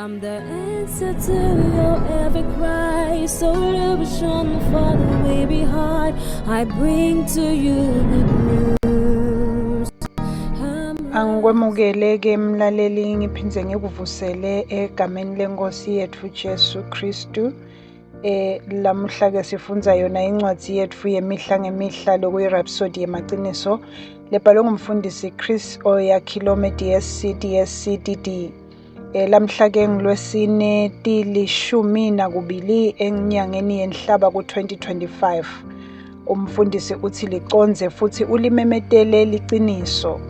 I'm the answer to your every cry. So illusion for the way behind. I bring to you good news. Angikwemukeleke mlaleli, ngiphindze ngikuvusele egameni lenkosi yethu Jesu Kristu. Lamuhla ke sifundza yona incwadzi yethu yemihla ngemihla lokuyi-Rhapsody yemaciniso lebhalwe ngumfundisi Chris Oyakhilome DSC lamhla ke ngilwesine tilishumi enyangeni yenhlaba ku-2025. Umfundisi uthi liconze futhi ulimemetele liciniso.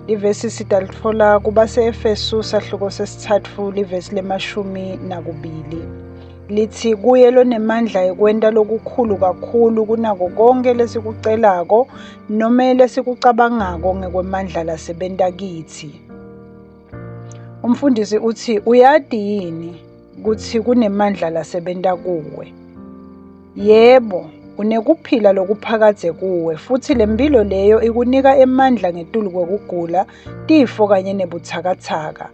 Livesi sidalitfola kubase-Efesu sahluko sesithathu livesi le-12. Lithi kuye lonemandla ekwenta lokukhulu kakhulu kunako konke lesikucelako noma lesikucabangako ngekwemandla lasebenta kithi. Umfundisi uthi uyati yini kutsi kunemandla lasebenta kuwe? Yebo, unekuphila lokuphakadze kuwe futhi lemphilo leyo ikunika emandla ngetulu kwekugula, tifo kanye nebutsakatsaka.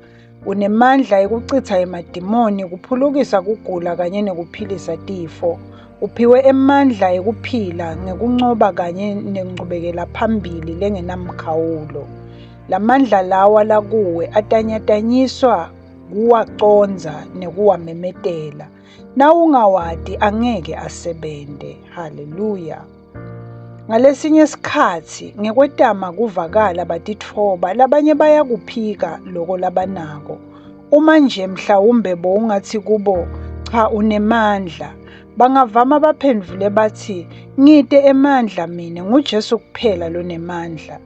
Unemandla ekucitsa emadimoni, kuphulukisa kugula kanye nekuphilisa tifo. Uphiwe emandla ekuphila ngekuncoba kanye nenchubekela phambili lengenamkhawulo. Lamandla lawa lakuwe atanyatanyiswa kuwaconza nekuwamemetela. Nawungawati angeke asebente. Haleluya. Ngalesinye sikhatsi ngekwetama kuvakala batitfoba labanye bayakuphika loko labanako. Uma nje mhlawumbe bowungatsi kubo cha unemandla, bangavama baphendvule bathi ngite emandla mina nguJesu kuphela lonemandla.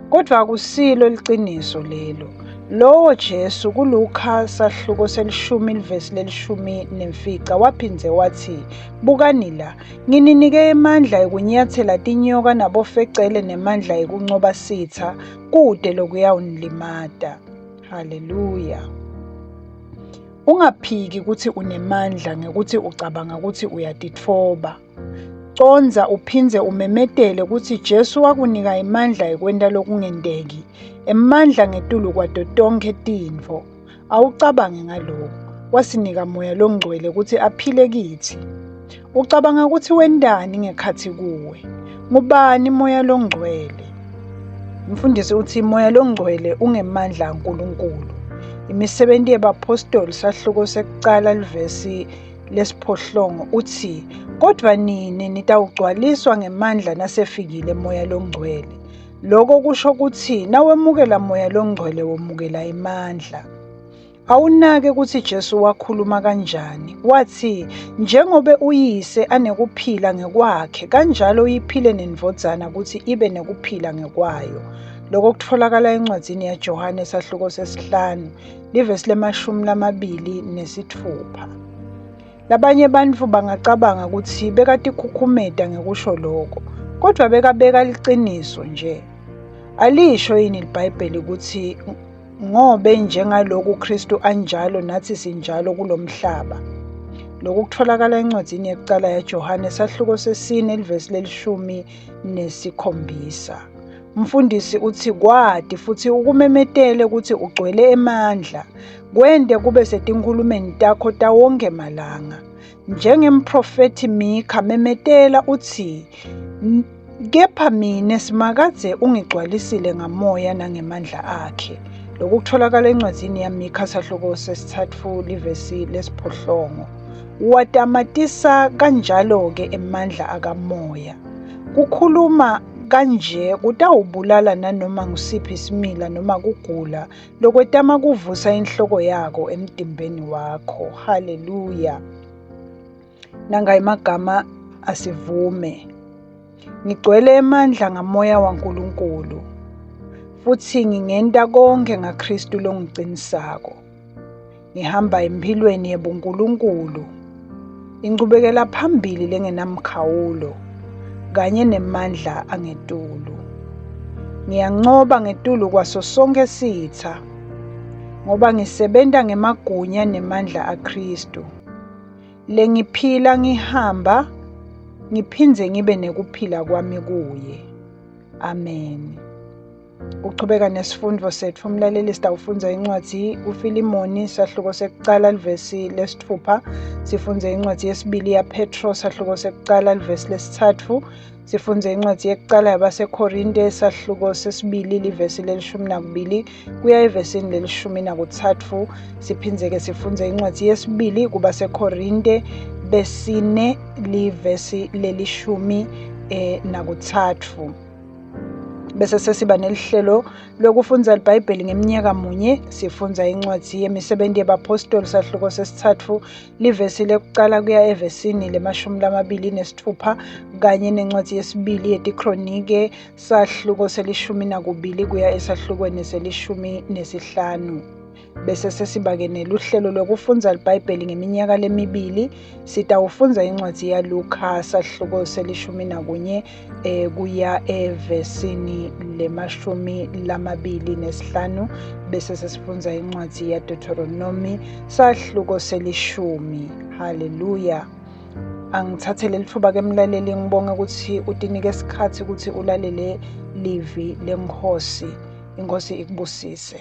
Kodwa akusilo liciniso lelo. Lowo Jesu kuLuka sahluko selishumi livesi le-10 waphindze wathi, bukani la, ngininike emandla ekunyathela tinyoka nabofecele nemandla ekuncoba sitha kude lokuyawunilimata. Haleluya. Ungaphiki kutsi unemandla ngekuthi ucabanga kutsi uyatitfoba. Conza uphindze umemetele kutsi Jesu wakunika emandla ekwenta lokungenteki, emandla ngetulu kwato tonkhe tintfo. Awucabange ngaloko, wasinika Moya Longcwele kutsi aphile kithi. Ucabanga kutsi wentani ngekhatsi kuwe? Ngubani Moya Longcwele? Umfundisi uthi Moya Longcwele ungemandla kaNkulunkulu. Imisebenti yebapostoli sahluko sekucala livesi lesiphohlongo uthi, kodwa nini nitawugcwaliswa ngemandla nasefikile Moya Longcwele. Loko kusho kutsi nawemukela Moya Longcwele wemukela emandla. Awunake kutsi Jesu wakhuluma kanjani. Wathi, njengobe uyise anekuphila ngekwakhe, kanjalo uyiphile nendvodzana kutsi ibe nekuphila ngekwayo. Loko kutfolakala encwadzini yaJohane sahluko sesi-5 livesi le-26. Labanye bantfu bangacabanga kutsi bekatikhukhumeta ngekusho lokho, kodwa bekabeka liciniso nje. Alisho yini iBhayibheli kutsi ngobe njengaloku Kristu anjalo nathi sinjalo kulomhlaba? Lokhu kutfolakala encwadzini yekucala yaJohane sahluko sesine livesi le-17. Umfundisi uthi kwati futhi ukumemetele kutsi ugcwele emandla, kwente kube setinkhulumeni takho tawonke malanga. Njengemprofeti Mika memetela uthi, kepha mine simakadze ungigcwalisile ngamoya nangemandla akhe. Lokhu kutfolakala encwadzini yaMika sahluko sesithathu livesi le-8. Watamatisa kanjalo-ke emandla akamoya. Kukhuluma kanje kutawubulala nanoma ngusiphi isimila noma kugula lokwetama kuvusa inhloko yako emtimbeni wakho. Haleluya. Nanga imagama asivume. Ngigcwele emandla ngamoya waNkulunkulu, futhi ngingenta konke ngaKristu longiqinisako. Ngihamba empilweni yebuNkulunkulu, inchubekela phambili lengenamkhawulo, kanye nemandla angetulu. Ngiyancoba ngetulu kwaso sonke sitha, ngoba ngisebenta ngemagunya nemandla aKristu. Lengiphila ngihamba, ngiphindze ngibe nekuphila kwami kuye. Amen. Uqhubeka nesifundo sethu. Umlaleli sitawufunda incwadi uFilimoni sahluko sekuqala livesi lesithupha. Sifunde incwadi yesibili yaPetro sahluko sekuqala livesi lesithathu. Sifunde incwadi yekuqala yabaseKorinte sahluko sesibili livesi le12 kuya evesini le13. Siphindze-ke sifunde incwadi yesibili kubaseKorinte besine livesi le13. Bese sesiba nelihlelo lokufunda iBhayibheli ngeminyaka munye. Sifunda incwadi yemisebenti yabapostoli sahluko sesithathu livesi lekuqala kuya evesini le26 kanye nencwadi yesibili yetiKronike sahluko se12 kuya esahlukweni se15. Bese sesiba-ke neluhlelo lokufunda iBhayibheli ngeminyaka lemibili. Sitawufunda incwadi yaLuka sahluko se11 kuya evesini le25. Bese sesifunda incwadi yaDuteronomy sahluko se10. Haleluya. Angithathe leli thuba-ke mlaleli ngibonge ukuthi utinike isikhathi ukuthi ulalele livi lenkosi. Inkosi ikubusise.